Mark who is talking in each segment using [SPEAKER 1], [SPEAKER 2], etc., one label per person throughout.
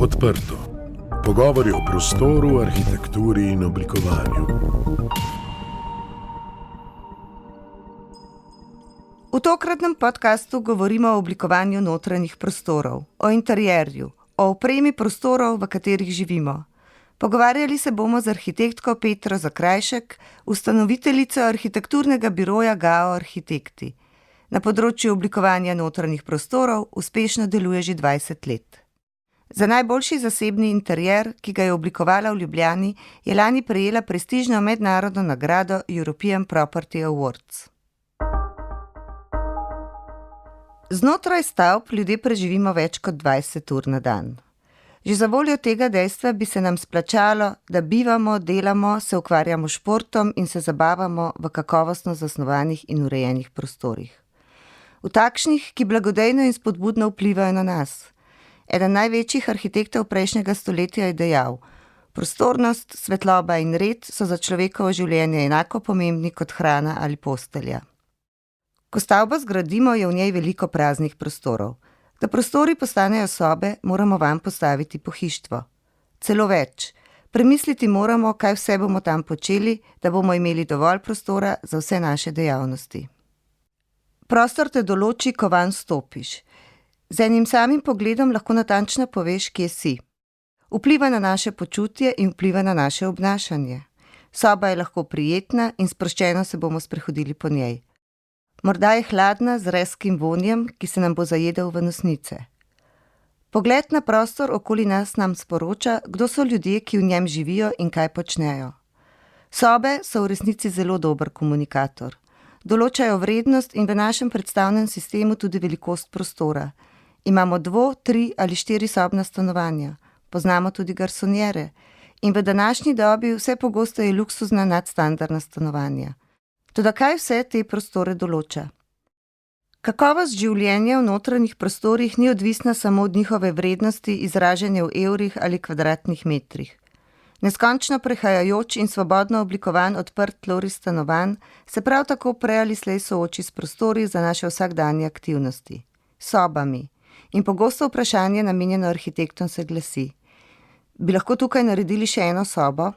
[SPEAKER 1] Odprto. Pogovori o prostoru, arhitekturi in oblikovanju.
[SPEAKER 2] V tokratnem podkastu govorimo o oblikovanju notranjih prostorov, o interjerju, o opremi prostorov, v katerih živimo. Pogovarjali se bomo z arhitektko Petro Zakrajšek, ustanoviteljico arhitekturnega biroja Gao Arhitekti. Na področju oblikovanja notranjih prostorov uspešno deluje že 20 let. Za najboljši zasebni interjer, ki ga je oblikovala v Ljubljani, je lani prejela prestižno mednarodno nagrado European Property Awards. Znotraj stavb ljudje preživimo več kot 20 ur na dan. Že za voljo tega dejstva bi se nam splačalo, da bivamo, delamo, se ukvarjamo s športom in se zabavamo v kakovostno zasnovanih in urejenih prostorih. V takšnih, ki blagodejno in spodbudno vplivajo na nas. Eden največjih arhitektov prejšnjega stoletja je dejal: prostornost, svetloba in red so za človekovo življenje enako pomembni kot hrana ali postelja. Ko stavbo zgradimo, je v njej veliko praznih prostorov. Da prostori postanejo sobe, moramo vanj postaviti pohištvo. Celo več. Premisliti moramo, kaj vse bomo tam počeli, da bomo imeli dovolj prostora za vse naše dejavnosti. Prostor te določi, ko vanj stopiš. Z enim samim pogledom lahko natančno poveš, kje si. Vpliva na naše počutje in vpliva na naše obnašanje. Soba je lahko prijetna in sproščeno se bomo sprehodili po njej. Morda je hladna z rezkim vonjem, ki se nam bo zajedel v nosnice. Pogled na prostor okoli nas nam sporoča, kdo so ljudje, ki v njem živijo in kaj počnejo. Sobe so v resnici zelo dober komunikator. Določajo vrednost in v našem predstavnem sistemu tudi velikost prostora. Imamo 2, 3 ali 4 sobna stanovanja. Poznamo tudi garsonjere. In v današnji dobi vse pogosteje luksuzna nadstandardna stanovanja. Toda kaj vse te prostore določa? Kakovost življenja v notranjih prostorih ni odvisna samo od njihove vrednosti, izražene v evrih ali kvadratnih metrih. Neskončno prehajajoč in svobodno oblikovan odprt tloris stanovanj se prav tako prej ali slej sooči s prostori za naše vsakdanje aktivnosti. Sobami. In pogosto vprašanje, namenjeno arhitektom, se glasi: bi lahko tukaj naredili še eno sobo?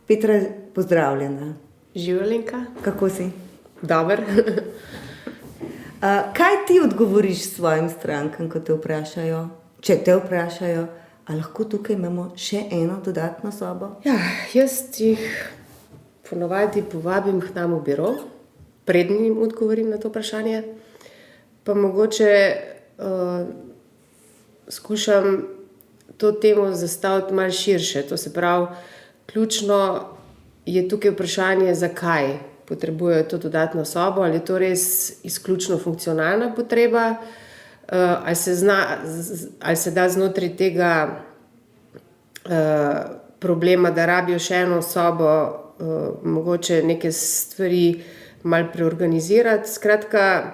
[SPEAKER 2] Petra, pozdravljena.
[SPEAKER 3] Življenka.
[SPEAKER 2] Kako si?
[SPEAKER 3] Dober.
[SPEAKER 2] Kaj ti odgovoriš svojim strankam, ko te vprašajo? Če te vprašajo, a lahko tukaj imamo še eno dodatno sobo?
[SPEAKER 3] Ja, jaz jih ponovadi povabim k nam v biro, preden jim odgovorim na to vprašanje. Pa mogoče skušam to temo zastaviti malo širše. To se pravi, ključno je tukaj vprašanje, zakaj potrebujejo to dodatno sobo, ali je to res izključno funkcionalna potreba, ali se da znotraj tega problema, da rabijo še eno sobo, mogoče neke stvari malo preorganizirati. Skratka,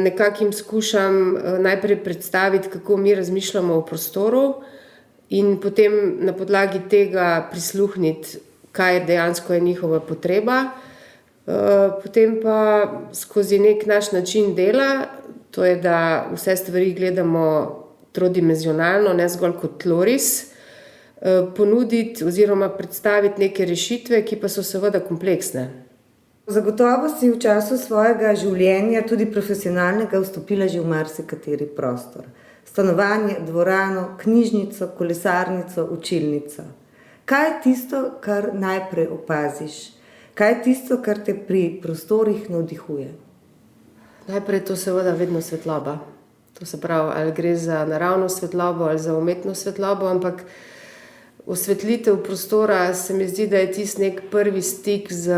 [SPEAKER 3] nekako jim skušam najprej predstaviti, kako mi razmišljamo o prostoru, in potem na podlagi tega prisluhniti, kaj dejansko je njihova potreba. Potem pa skozi nek naš način dela, to je, da vse stvari gledamo trodimenzionalno, ne zgolj kot tloris, ponuditi oziroma predstaviti neke rešitve, ki pa so seveda kompleksne.
[SPEAKER 2] Zagotovo si v času svojega življenja, tudi profesionalnega, vstopila že v marsikateri prostor. Stanovanje, dvorano, knjižnico, kolesarnico, učilnico. Kaj je tisto, kar najprej opaziš? Kaj je tisto, kar te pri prostorih navdihuje?
[SPEAKER 3] Najprej to seveda vedno svetloba. To se pravi, ali gre za naravno svetlobo ali za umetno svetlobo, ampak osvetlitev prostora se mi zdi, da je tisti nek prvi stik z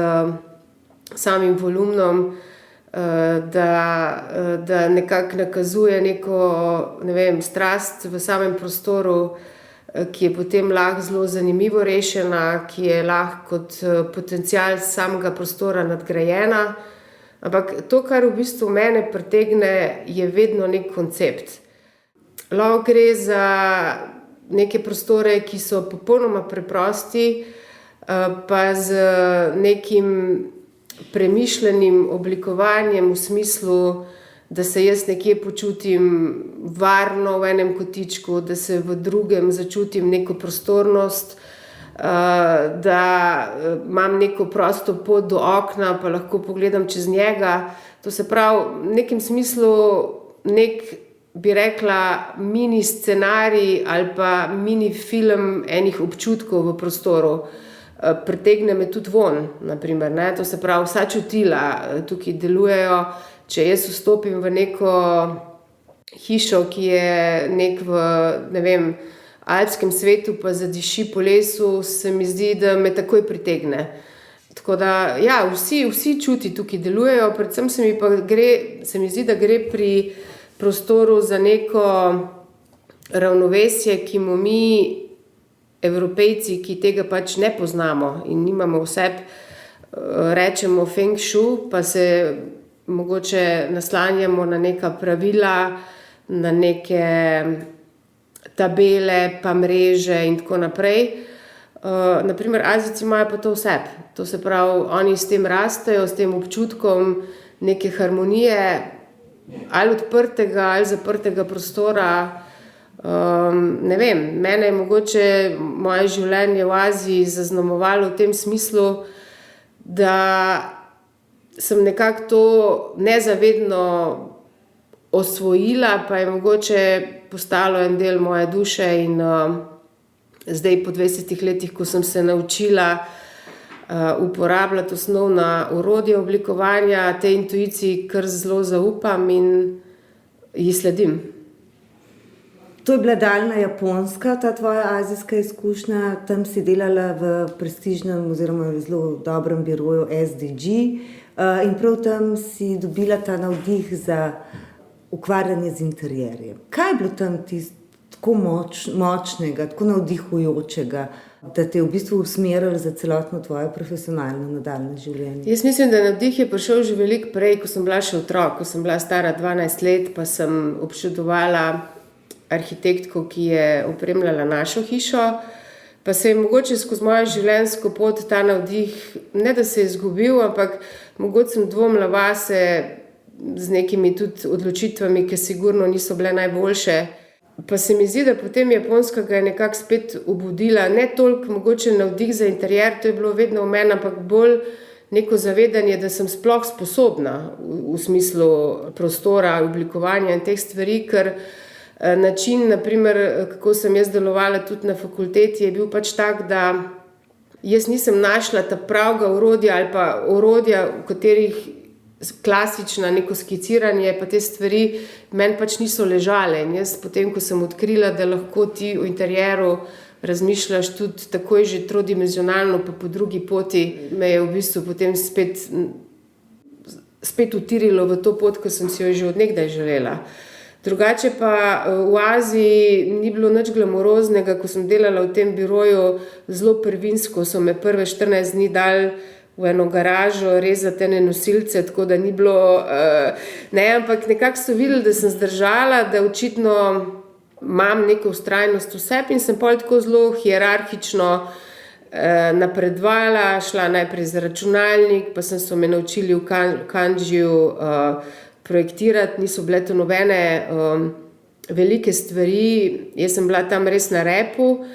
[SPEAKER 3] samim volumnom, da nekako nakazuje neko, strast v samem prostoru, ki je potem lahko zelo zanimivo rešena, ki je lahko kot potencial samega prostora nadgrajena. Ampak to, kar v bistvu mene pritegne, je vedno nek koncept. Lahko gre za neke prostore, ki so popolnoma preprosti, pa z nekim premišljenim oblikovanjem v smislu, da se jaz nekje počutim varno v enem kotičku, da se v drugem začutim neko prostornost, da imam neko prosto pot do okna, pa lahko pogledam čez njega. To se pravi, v nekem smislu bi rekla, mini scenarij ali pa mini film enih občutkov v prostoru. Pritegne me tudi von, naprimer, ne? To se pravi, vsa čutila tukaj delujejo. Če jaz vstopim v neko hišo, ki je v alpskem svetu, pa zadiši po lesu, se mi zdi, da me takoj pritegne. Tako da, ja, vsi čuti tukaj delujejo, predvsem se mi zdi, da gre pri prostoru za neko ravnovesje, ki mu mi, Evropejci, ki tega pač ne poznamo in nimamo vseb, rečemo feng shui, pa se mogoče naslanjamo na neka pravila, na neke tabele, pa mreže in tako naprej. Naprimer, Azijci imajo pa to vseb. To se pravi, oni s tem rastejo, s tem občutkom neke harmonije, ali odprtega ali zaprtega prostora. Mene je mogoče moje življenje v Aziji zaznamovalo v tem smislu, da sem nekako to nezavedno osvojila, pa je mogoče postalo en del moje duše in zdaj po 20 letih, ko sem se naučila uporabljati osnovna orodja oblikovanja, te intuiciji kar zelo zaupam in ji sledim.
[SPEAKER 2] To je bila daljna Japonska, ta tvoja azijska izkušnja. Tam si delala v prestižnem oziroma v zelo dobrem biroju SDG in prav tam si dobila ta navdih za ukvarjanje z interierjem. Kaj je bilo tam tako močnega, tako navdihujočega, da te je v bistvu usmerilo za celotno tvoje profesionalno nadaljnje življenje?
[SPEAKER 3] Jaz mislim, da navdih je prišel že veliko prej, ko sem bila še otrok, ko sem bila stara 12 let, pa sem občudovala arhitektko, ki je opremljala našo hišo, pa se je mogoče skozi mojo življenjsko pot ta navdih, ne da se je izgubil, ampak mogoče sem dvomila vase z nekimi tudi odločitvami, ki sigurno niso bile najboljše. Pa se mi zdi, da potem Japonska ga je nekako spet obudila, ne toliko mogoče navdih za interier, to je bilo vedno v meni, ampak bolj neko zavedanje, da sem sploh sposobna v smislu prostora, oblikovanja in teh stvari, ker način, naprimer, kako sem jaz delovala tudi na fakulteti, je bil pač tak, da jaz nisem našla ta pravega orodja ali pa orodja, v katerih klasična neko skiciranje, pa te stvari meni pač niso ležale. In jaz potem, ko sem odkrila, da lahko ti v interieru razmišljaš tudi takoj že trodimenzionalno, pa po drugi poti, me je v bistvu potem spet utirilo v to pot, ko sem si jo že od nekdaj želela. Drugače pa v Aziji ni bilo nič glamuroznega, ko sem delala v tem biroju, zelo prvinsko so me prve 14 dni dali v eno garažo rezati ene nosilce, tako da ni bilo, ampak nekako so videli, da sem zdržala, da očitno imam neko vztrajnost v sebi in sem pol tako zelo hierarhično napredovala, šla najprej za računalnik, pa so me naučili v kanžiju projektirati, niso bile to nobene velike stvari, jaz sem bila tam res na repu.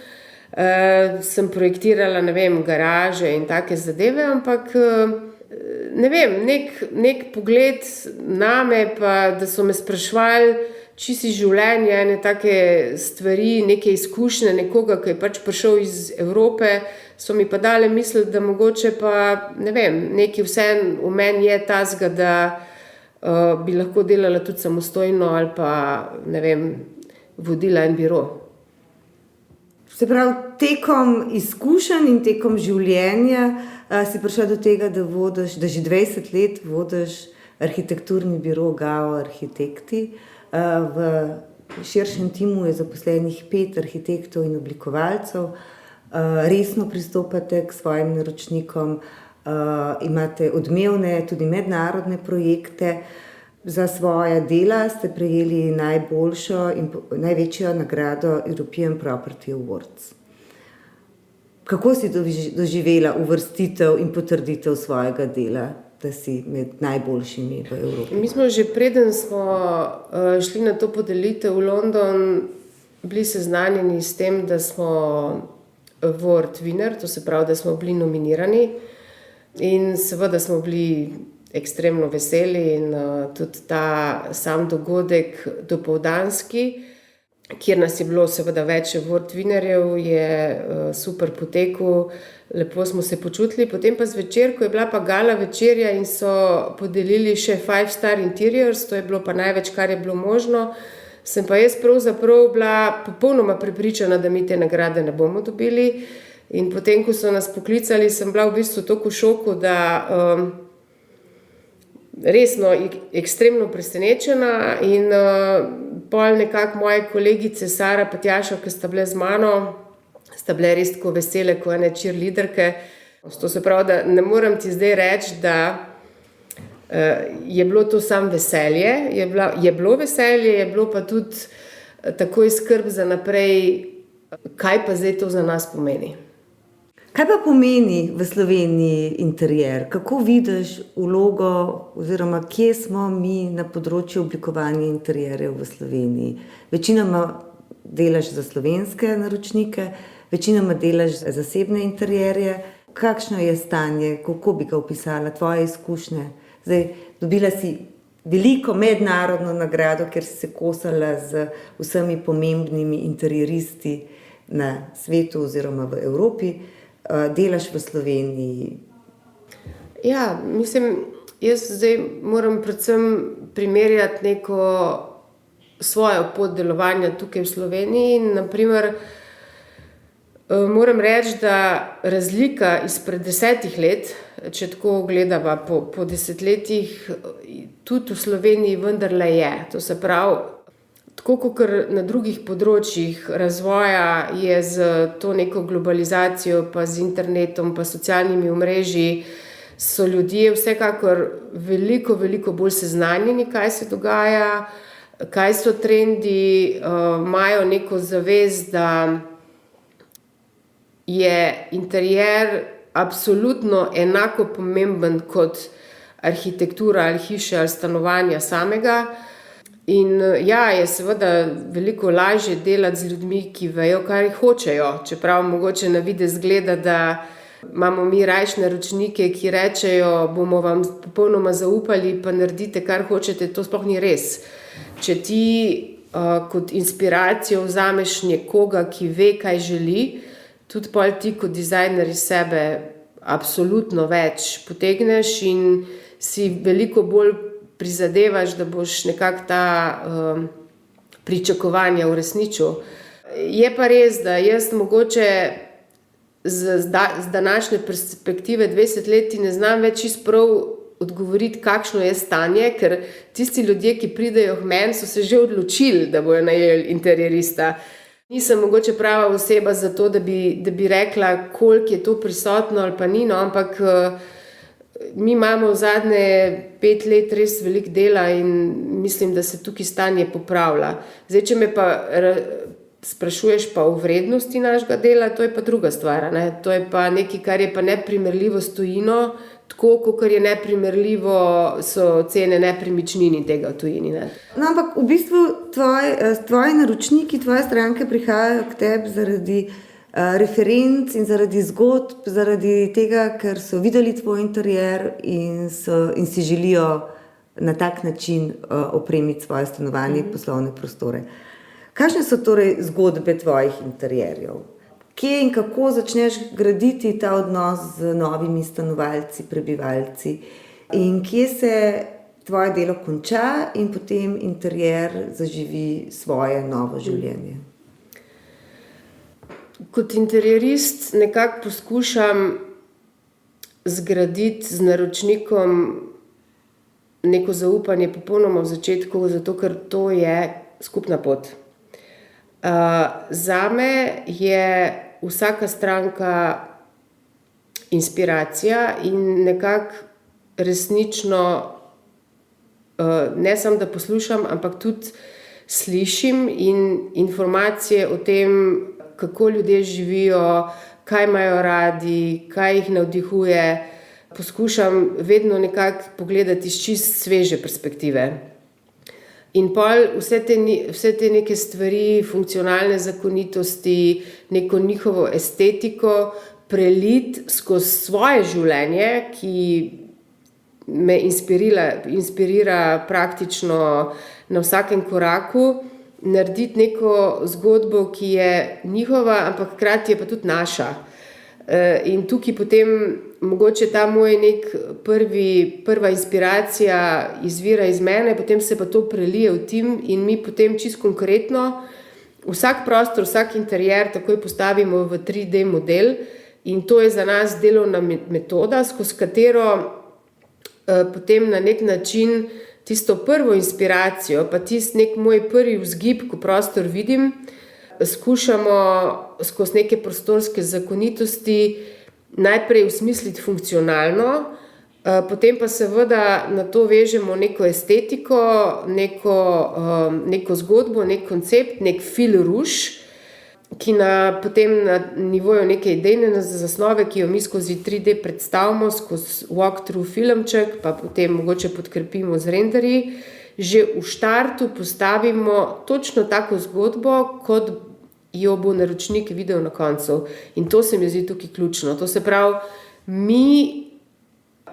[SPEAKER 3] Sem projektirala, garaže in take zadeve, ampak nek pogled name, pa da so me sprašvali čisto iz življenja, ene take stvari, neke izkušnje nekoga, ki je pač prišel iz Evrope, so mi pa dale misliti, da mogoče pa, nekaj vseeno v meni je tazga, da bi lahko delala tudi samostojno ali pa, vodila en biro.
[SPEAKER 2] Se pravi, tekom izkušenj in tekom življenja si prišla do tega, da že 20 let vodiš arhitekturni biro Gao Arhitekti. V širšem timu je zaposlenih 5 arhitektov in oblikovalcev. Resno pristopate k svojim naročnikom, imate odmevne, tudi mednarodne projekte. Za svoja dela ste prejeli najboljšo in največjo nagrado European Property Awards. Kako si doživela uvrstitev in potrditev svojega dela? da si med najboljšimi v Evropi?
[SPEAKER 3] Mi smo že preden smo šli na to podelitev v London, bili seznanjeni s tem, da smo award winner, to se pravi, da smo bili nominirani in seveda smo bili ekstremno veseli in tudi ta sam dogodek dopoldanski, kjer nas je bilo seveda več award winnerjev, je super potekel, lepo smo se počutili. Potem pa zvečer, ko je bila pa gala večerja in so podelili še 5-star interiors, to je bilo pa največ, kar je bilo možno, sem pa jaz pravzaprav bila popolnoma prepričana, da mi te nagrade ne bomo dobili. In potem, ko so nas poklicali, sem bila v bistvu toliko v šoku, da resno ekstremno presenečena in pol nekako moje kolegice Sara pa Tjaša, ki sta bile z mano, sta bile res tako vesele, ko ene cheerleaderke. To se pravi, da ne morem ti zdaj reči, da je bilo to samo veselje, je bilo veselje, je bilo pa tudi takoj skrb za naprej, kaj pa zdaj to za nas pomeni.
[SPEAKER 2] Kaj pa pomeni v Sloveniji interier? Kako vidiš vlogo oziroma kje smo mi na področju oblikovanja interierjev v Sloveniji? Večinoma delaš za slovenske naročnike, večinoma delaš za zasebne interierje. Kakšno je stanje, kako bi ga opisala, tvoje izkušnje? Zdaj, dobila si veliko mednarodno nagrado, ker si se kosala z vsemi pomembnimi interieristi na svetu oziroma v Evropi. Delaš v Sloveniji?
[SPEAKER 3] Ja, mislim, jaz zdaj moram predvsem primerjati neko svojo pot delovanja tukaj v Sloveniji. Naprimer, moram reči, da razlika izpred 10 let, če tako gledava po desetletjih, tudi v Sloveniji vendarle je. To se pravi, tako kot na drugih področjih razvoja je z to neko globalizacijo, pa z internetom, pa socialnimi omrežji, so ljudje vsekakor veliko bolj seznanjeni, kaj se dogaja, kaj so trendi, imajo neko zavest, da je interier absolutno enako pomemben kot arhitektura ali hiše ali stanovanja samega. In ja, je seveda veliko lažje delati z ljudmi, ki vejo, kar hočejo. Čeprav mogoče na videz zgleda, da imamo mi rajšne naročnike, ki rečejo, bomo vam popolnoma zaupali, pa naredite, kar hočete, to sploh ni res. Če ti kot inspiracijo vzameš nekoga, ki ve, kaj želi, tudi pol ti kot dizajner iz sebe absolutno več potegneš in si veliko bolj prizadevaš, da boš nekako ta pričakovanja uresničil. Je pa res, da jaz mogoče z današnje perspektive 20 let ne znam več prav odgovoriti, kakšno je stanje, ker tisti ljudje, ki pridejo k meni, so se že odločili, da bojo najeli interierista. Nisem mogoče prava oseba za to, da bi rekla, koliko je to prisotno ali pa ni, no, ampak mi imamo v zadnje 5 let res veliko dela in mislim, da se tukaj stanje popravlja. Zdaj, če me pa sprašuješ pa o vrednosti našega dela, to je pa druga stvar, ne? To je pa nekaj, kar je pa neprimerljivo s tujino, tako kot je neprimerljivo so cene nepremičnin tega v tujini. Ne?
[SPEAKER 2] No, ampak v bistvu tvoji naročniki, tvoje stranke prihajajo k tebi zaradi referenc in zaradi zgodb, zaradi tega, ker so videli tvoj interier in si želijo na tak način opremiti svoje stanovanje, poslovne prostore. Kakšne so torej zgodbe tvojih interierjev? Kje in kako začneš graditi ta odnos z novimi stanovalci, prebivalci? In kje se tvoje delo konča in potem interier zaživi svoje novo življenje?
[SPEAKER 3] Kot interierist nekako poskušam zgraditi z naročnikom neko zaupanje popolnoma v začetku, zato ker to je skupna pot. Zame je vsaka stranka inspiracija in nekako resnično ne samo, da poslušam, ampak tudi slišim in informacije o tem, kako ljudje živijo, kaj imajo radi, kaj jih navdihuje, poskušam vedno nekako pogledati iz čist sveže perspektive. In pol vse te neke stvari, funkcionalne zakonitosti, neko njihovo estetiko preliti skozi svoje življenje, ki me inspirira praktično na vsakem koraku, narediti neko zgodbo, ki je njihova, ampak hkrati je pa tudi naša. In tukaj potem mogoče ta moj nek prva inspiracija izvira iz mene, potem se pa to prelije v tim in mi potem čisto konkretno vsak prostor, vsak interier takoj postavimo v 3D model in to je za nas delovna metoda, skozi katero potem na nek način tisto prvo inspiracijo, pa tisti nek moj prvi vzgib, ko prostor vidim, skušamo skozi neke prostorske zakonitosti najprej usmisliti funkcionalno, potem pa seveda na to vežemo neko estetiko, neko zgodbo, nek koncept, nek fil ruš, ki potem na nivoju neke idejne zasnove, ki jo mi skozi 3D predstavimo, skozi walkthrough filmček, pa potem mogoče podkrepimo z renderji, že v štartu postavimo točno tako zgodbo, kot jo bo naročnik videl na koncu. In to se mi zdi tukaj ključno. To se pravi, mi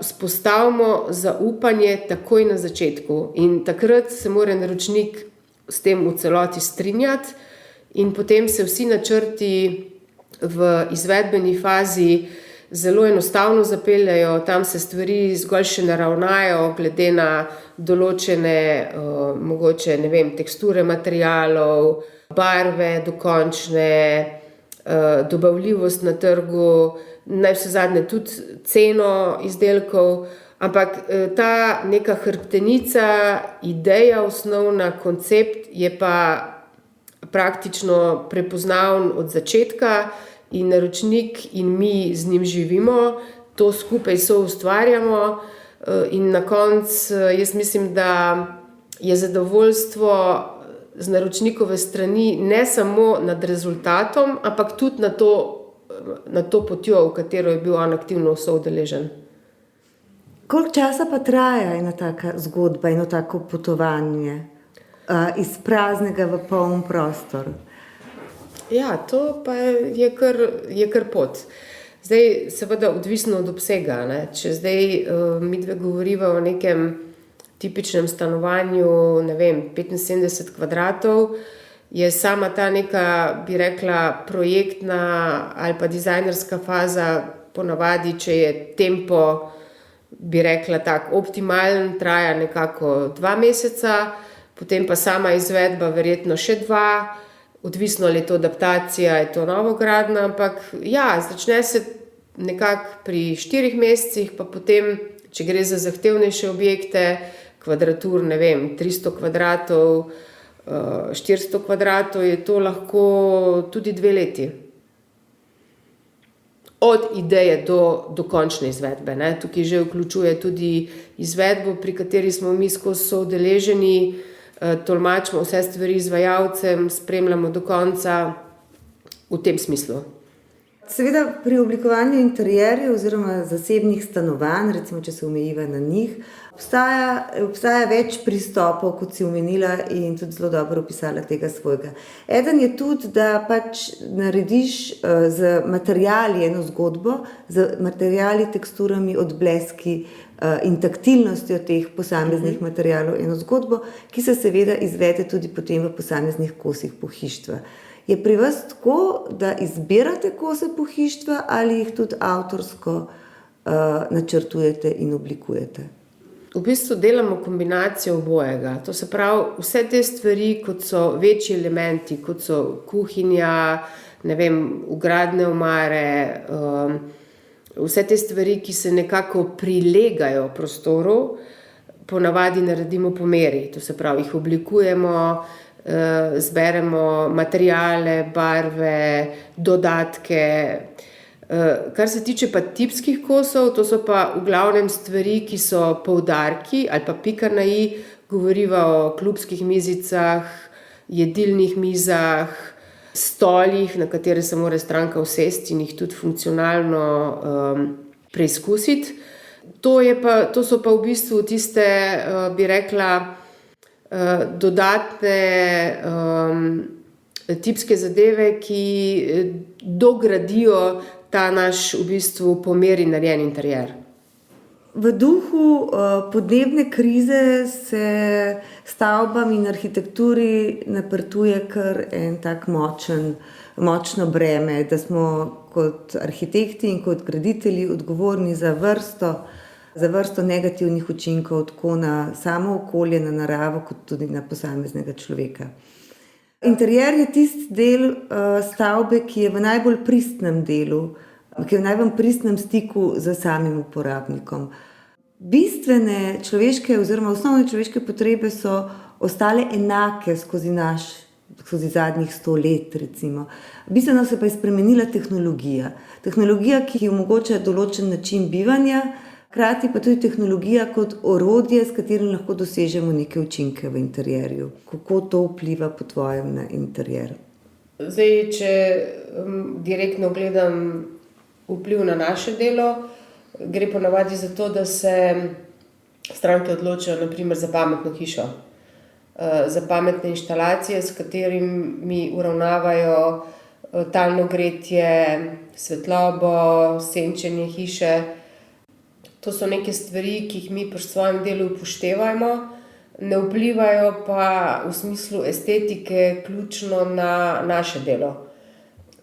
[SPEAKER 3] vzpostavimo zaupanje takoj na začetku in takrat se mora naročnik s tem v celoti strinjati in potem se vsi načrti v izvedbeni fazi zelo enostavno zapeljajo, tam se stvari zgolj še naravnajo glede na določene mogoče, ne vem, teksture materialov, barve dokončne, dobavljivost na trgu, najvsezadnje tudi ceno izdelkov, ampak ta neka hrbtenica, ideja osnovna, koncept je pa praktično prepoznaven od začetka in naročnik in mi z njim živimo, to skupaj soustvarjamo in na koncu jaz mislim, da je zadovoljstvo z naročnikove strani ne samo nad rezultatom, ampak tudi na to potjo, v katero je bil on aktivno soudeležen.
[SPEAKER 2] Koliko časa pa traja ena taka zgodba, eno tako potovanje iz praznega v poln prostor?
[SPEAKER 3] Ja, to pa je kar pot. Zdaj, seveda, odvisno od obsega, ne? Če zdaj midve govoriva o nekem tipičnem stanovanju, ne vem, 75 kvadratov, je sama ta neka, bi rekla, projektna ali pa dizajnerska faza ponavadi, če je tempo, bi rekla, tak optimalen, traja nekako 2 meseca, potem pa sama izvedba verjetno še 2, odvisno ali je to adaptacija, je to novogradnja, ampak ja, začne se nekako pri 4 mesecih, pa potem, če gre za zahtevnejše objekte, kvadratur, ne vem, 300 kvadratov, 400 kvadratov, je to lahko tudi 2 leti. Od ideje do končne izvedbe, ne. Tukaj že vključuje tudi izvedbo, pri kateri smo mi skozi soudeleženi, tolmačimo vse stvari izvajalcem, spremljamo do konca v tem smislu.
[SPEAKER 2] Seveda pri oblikovanju interierjev oziroma zasebnih stanovanj, recimo če se omejiva na njih, obstaja več pristopov, kot si omenila in tudi zelo dobro opisala tega svojega. Eden je tudi, da pač narediš z materiali eno zgodbo, z materiali, teksturami, odbleski in taktilnostjo teh posameznih materialov eno zgodbo, ki se seveda izvede tudi potem v posameznih kosih pohištva. Je pri vas tako, da izbirate kose pohištva ali jih tudi avtorsko načrtujete in oblikujete?
[SPEAKER 3] V bistvu delamo kombinacijo obojega. To se pravi, vse te stvari, kot so večji elementi, kot so kuhinja, ne vem, vgradne omare, vse te stvari, ki se nekako prilegajo prostoru, ponavadi naredimo po meri. To se pravi, jih oblikujemo, zberemo materiale, barve, dodatke. Kar se tiče pa tipskih kosov, to so pa v glavnem stvari, ki so poudarki ali pa pika na i, govoriva o klubskih mizicah, jedilnih mizah, stolih, na katere se mora stranka usesti in jih tudi funkcionalno preizkusiti. To so pa v bistvu tiste, bi rekla, dodatne tipske zadeve, ki dogradijo ta naš v bistvu po meri narejen interjer.
[SPEAKER 2] V duhu podnebne krize se stavbam in arhitekturi naprtuje kar en tak močno breme, da smo kot arhitekti in kot graditelji odgovorni za vrsto negativnih učinkov tako na samo okolje, na naravo, kot tudi na posameznega človeka. Interjer je tisti del stavbe, ki je v najbolj pristnem delu, ki je v najbolj pristnem stiku z samim uporabnikom. Bistvene človeške oziroma osnovne človeške potrebe so ostale enake skozi zadnjih 100 let, recimo. Bistveno se pa je spremenila tehnologija. Tehnologija, ki omogoča določen način bivanja, hkrati pa tudi tehnologija kot orodje, s katerim lahko dosežemo neke učinke v interjerju. Kako to vpliva po tvojem na interjer?
[SPEAKER 3] Zdaj, če direktno gledam vpliv na naše delo, gre ponavadi za to, da se stranke odločajo na primer za pametno hišo, za pametne inštalacije, s katerimi uravnavajo talno gretje, svetlobo, senčenje hiše. To so neke stvari, ki jih mi pri svojem delu upoštevamo, ne vplivajo pa v smislu estetike ključno na naše delo.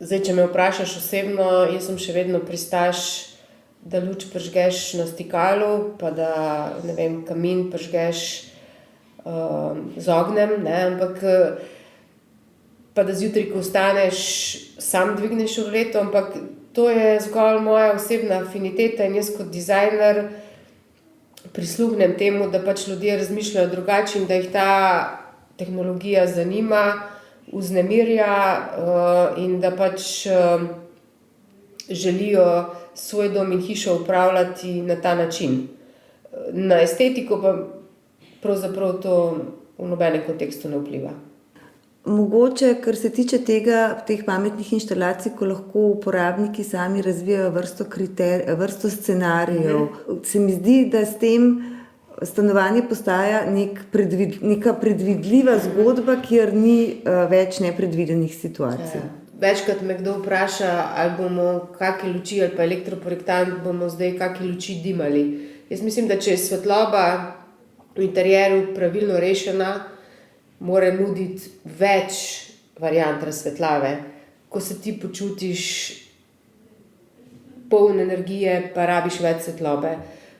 [SPEAKER 3] Zdaj, če me vprašaš osebno, jaz sem še vedno pristaš, da luč prižgeš na stikalu, pa da, ne vem, kamin prižgeš z ognjem, ne, ampak pa da zjutraj, ko vstaneš, sam dvigneš roleto, ampak to je zgolj moja osebna afiniteta in jaz kot dizajner prisluhnem temu, da pač ljudje razmišljajo drugače in da jih ta tehnologija zanima, vznemirja in da pač želijo svoj dom in hišo upravljati na ta način. Na estetiko pa pravzaprav to v nobenem kontekstu ne vpliva.
[SPEAKER 2] Mogoče, kar se tiče teh pametnih inštalacij, ko lahko uporabniki sami razvijajo vrsto scenarijev, se mi zdi, da s tem stanovanje postaja neka predvidljiva zgodba, kjer ni več nepredvidenih situacij.
[SPEAKER 3] Ja. Večkrat me kdo vpraša, ali bomo kakšne luči ali pa elektroprojektant bomo zdaj kakšne luči dimali. Jaz mislim, da če je svetloba v interjerju pravilno rešena, mora nuditi več variant razsvetljave. Ko se ti počutiš poln energije, pa rabiš več svetlobe.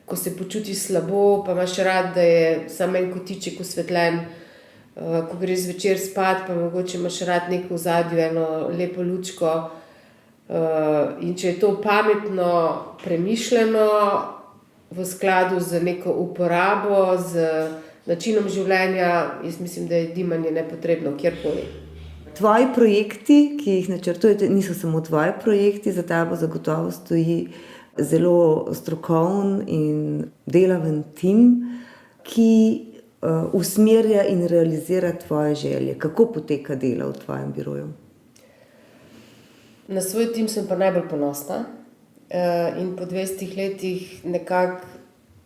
[SPEAKER 3] Ko se počutiš slabo, pa imaš rad, da je samo en kotiček osvetljen. Ko greš zvečer spat, pa mogoče imaš rad neko v ozadju, eno lepo lučko. In če je to pametno premišljeno, v skladu z neko uporabo, z načinom življenja, jaz mislim, da je dimanje nepotrebno kjerkoli.
[SPEAKER 2] Tvoji projekti, ki jih načrtujete, niso samo tvoji projekti, za tabo zagotovo stoji zelo strokoven in delaven tim, ki usmerja in realizira tvoje želje. Kako poteka delo v tvojem biroju?
[SPEAKER 3] Na svoj tim sem pa najbolj ponosna in po 20 letih nekako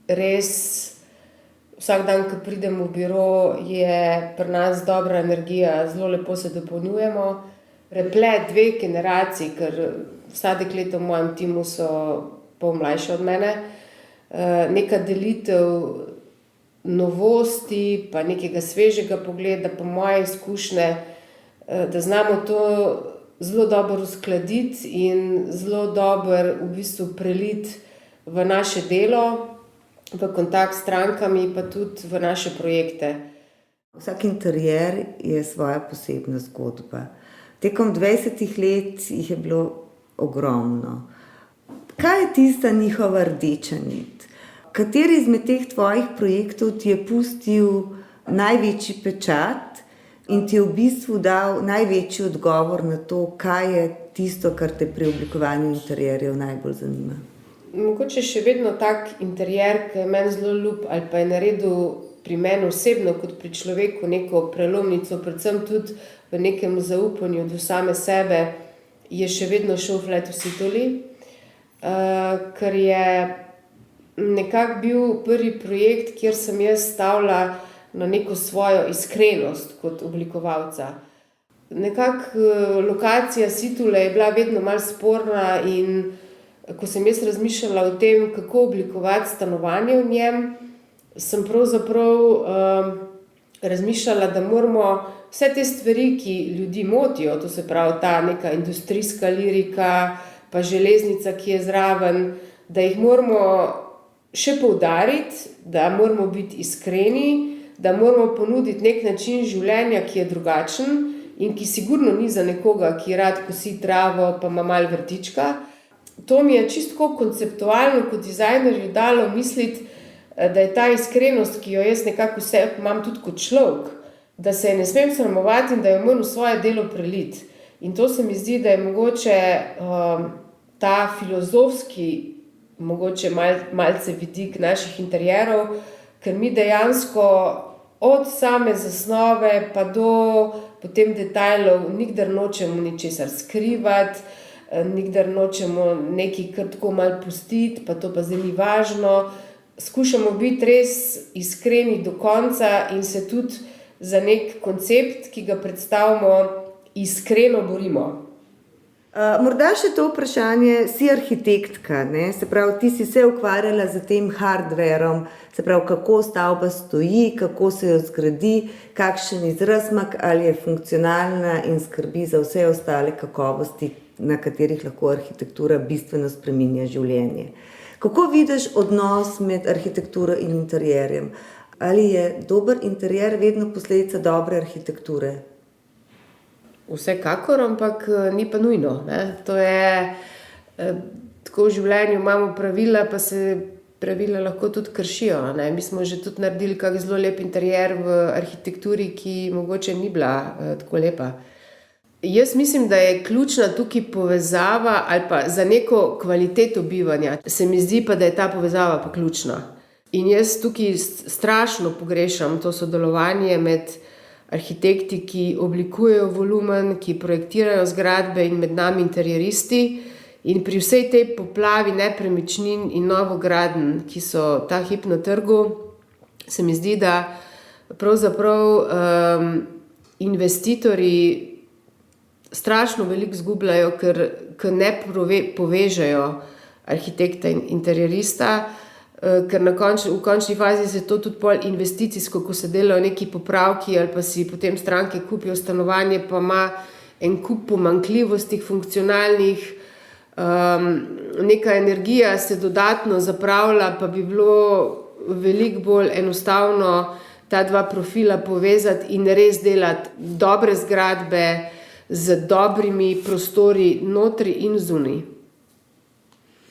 [SPEAKER 3] res vsak dan, ko pridem v biro, je pri nas dobra energija, zelo lepo se dopolnjujemo. Preplet 2 generacij, ker vsa dekleta v mojem timu so pol mlajše od mene. Neka delitev novosti, pa nekega svežega pogleda, pa moje izkušnje, da znamo to zelo dobro uskladiti in zelo dobro v bistvu preliti v naše delo, v kontakt s strankami, pa tudi v naše projekte.
[SPEAKER 2] Vsak interjer je svoja posebna zgodba. Tekom 20 let jih je bilo ogromno. Kaj je tista njihova rdeča nit? Kateri izmed teh tvojih projektov ti je pustil največji pečat in ti je v bistvu dal največji odgovor na to, kaj je tisto, kar te pri oblikovanju interjerjev najbolj zanima?
[SPEAKER 3] Mogoče še vedno tak interjer, ki je meni zelo ljub ali pa je naredil pri meni osebno kot pri človeku neko prelomnico, predvsem tudi v nekem zaupanju do same sebe, je še vedno Šov Flat v Sitoli, ker je nekako bil prvi projekt, kjer sem jaz stavila na neko svojo iskrenost kot oblikovalca. Nekako lokacija Situle je bila vedno malo sporna in ko sem jaz razmišljala o tem, kako oblikovati stanovanje v njem, sem pravzaprav razmišljala, da moramo vse te stvari, ki ljudi motijo, to se pravi ta neka industrijska lirika, pa železnica, ki je zraven, da jih moramo še poudariti, da moramo biti iskreni, da moramo ponuditi nek način življenja, ki je drugačen in ki sigurno ni za nekoga, ki rad kosi travo, pa ima malo vrtička. To mi je čisto konceptualno kot dizajnerju dalo misliti, da je ta iskrenost, ki jo jaz nekako vse imam tudi kot človek, da se je ne smem sramovati in da jo moram v svoje delo preliti. In to se mi zdi, da je mogoče ta filozofski, mogoče malce vidik naših interjerov, ker mi dejansko od same zasnove pa do potem detajlov nikdar nočemo ničesar skrivati, nikdar nočemo nekaj kar tako malo pustiti, pa to pa zdaj ni važno. Skušamo biti res iskreni do konca in se tudi za nek koncept, ki ga predstavimo, iskreno borimo.
[SPEAKER 2] Morda še to vprašanje, si arhitektka, ne? Se pravi, ti si se ukvarjala z tem hardverom, se pravi, kako stavba stoji, kako se jo zgradi, kakšen izrazmak, ali je funkcionalna in skrbi za vse ostale kakovosti, na katerih lahko arhitektura bistveno spreminja življenje. Kako vidiš odnos med arhitekturo in interjerjem? Ali je dober interjer vedno posledica dobre arhitekture?
[SPEAKER 3] Vsekakor, ampak ni pa nujno. Ne? To je, tako v življenju imamo pravila, pa se pravila lahko tudi kršijo. Ne? Mi smo že tudi naredili kak zelo lep interjer v arhitekturi, ki mogoče ni bila tako lepa. Jaz mislim, da je ključna tukaj povezava ali pa za neko kvaliteto bivanja. Se mi zdi pa, da je ta povezava pa ključna. In jaz tukaj strašno pogrešam to sodelovanje med arhitekti, ki oblikujejo volumen, ki projektirajo zgradbe in med nami interjeristi. In pri vsej tej poplavi nepremičnin in novogradenj, ki so ta hip na trgu, se mi zdi, da pravzaprav investitorji strašno veliko zgubljajo, ker ne povežejo arhitekta in interjerista, ker v končni fazi se to tudi pol investicijsko, ko se delajo neki popravki ali pa si potem stranke kupijo stanovanje, pa ima en kup pomanjkljivosti funkcionalnih, neka energija se dodatno zapravlja, pa bi bilo veliko bolj enostavno ta dva profila povezati in res delati dobre zgradbe z dobrimi prostori notri in zunaj.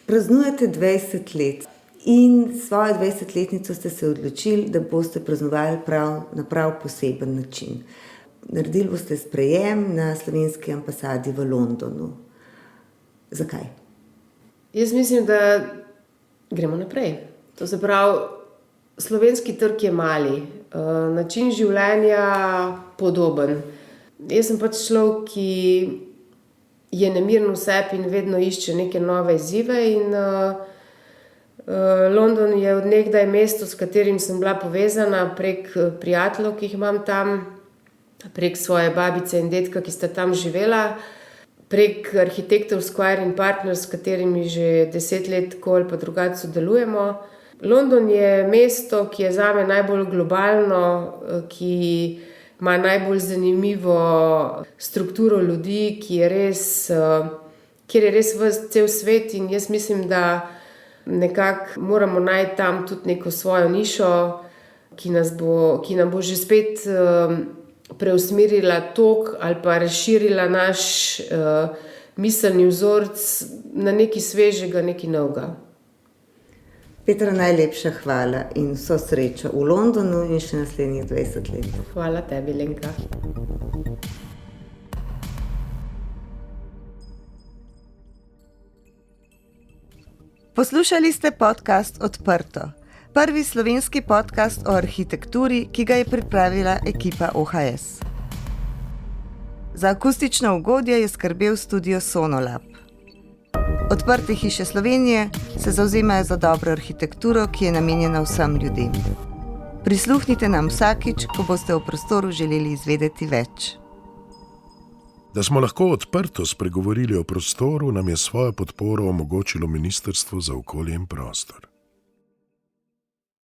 [SPEAKER 2] Praznujete 20 let in svojo 20-letnico ste se odločili, da boste praznovali na prav poseben način. Naredili boste sprejem na slovenski ambasadi v Londonu. Zakaj?
[SPEAKER 3] Jaz mislim, da gremo naprej. To se pravi, slovenski trg je mali, način življenja podoben. Jaz sem pač človek, ki je nemiren v sebi in vedno išče neke nove izzive in London je od nekdaj mesto, s katerim sem bila povezana prek prijateljev, ki jih imam tam, prek svoje babice in dedka, ki sta tam živela, prek arhitektov Squire & Partners, s katerimi že 10 let tako ali pa drugače sodelujemo. London je mesto, ki je zame najbolj globalno, ki ima najbolj zanimivo strukturo ljudi, kjer je res cel svet in jaz mislim, da nekako moramo najti tam tudi neko svojo nišo, ki nam bo že spet preusmerila tok ali pa razširila naš miselni vzorec na nekaj svežega, nekaj novega.
[SPEAKER 2] Petra, najlepša hvala in vso srečo v Londonu in še naslednjih 20 let.
[SPEAKER 3] Hvala tebi, Lenka.
[SPEAKER 2] Poslušali ste podcast Odprto. Prvi slovenski podcast o arhitekturi, ki ga je pripravila ekipa OHS. Za akustično ugodje je skrbel studio Sonolab. Odprte hiše Slovenije se zavzemajo za dobro arhitekturo, ki je namenjena vsem ljudem. Prisluhnite nam vsakič, ko boste o prostoru želeli izvedeti več.
[SPEAKER 1] Da smo lahko odprto spregovorili o prostoru, nam je svojo podporo omogočilo Ministrstvo za okolje in prostor.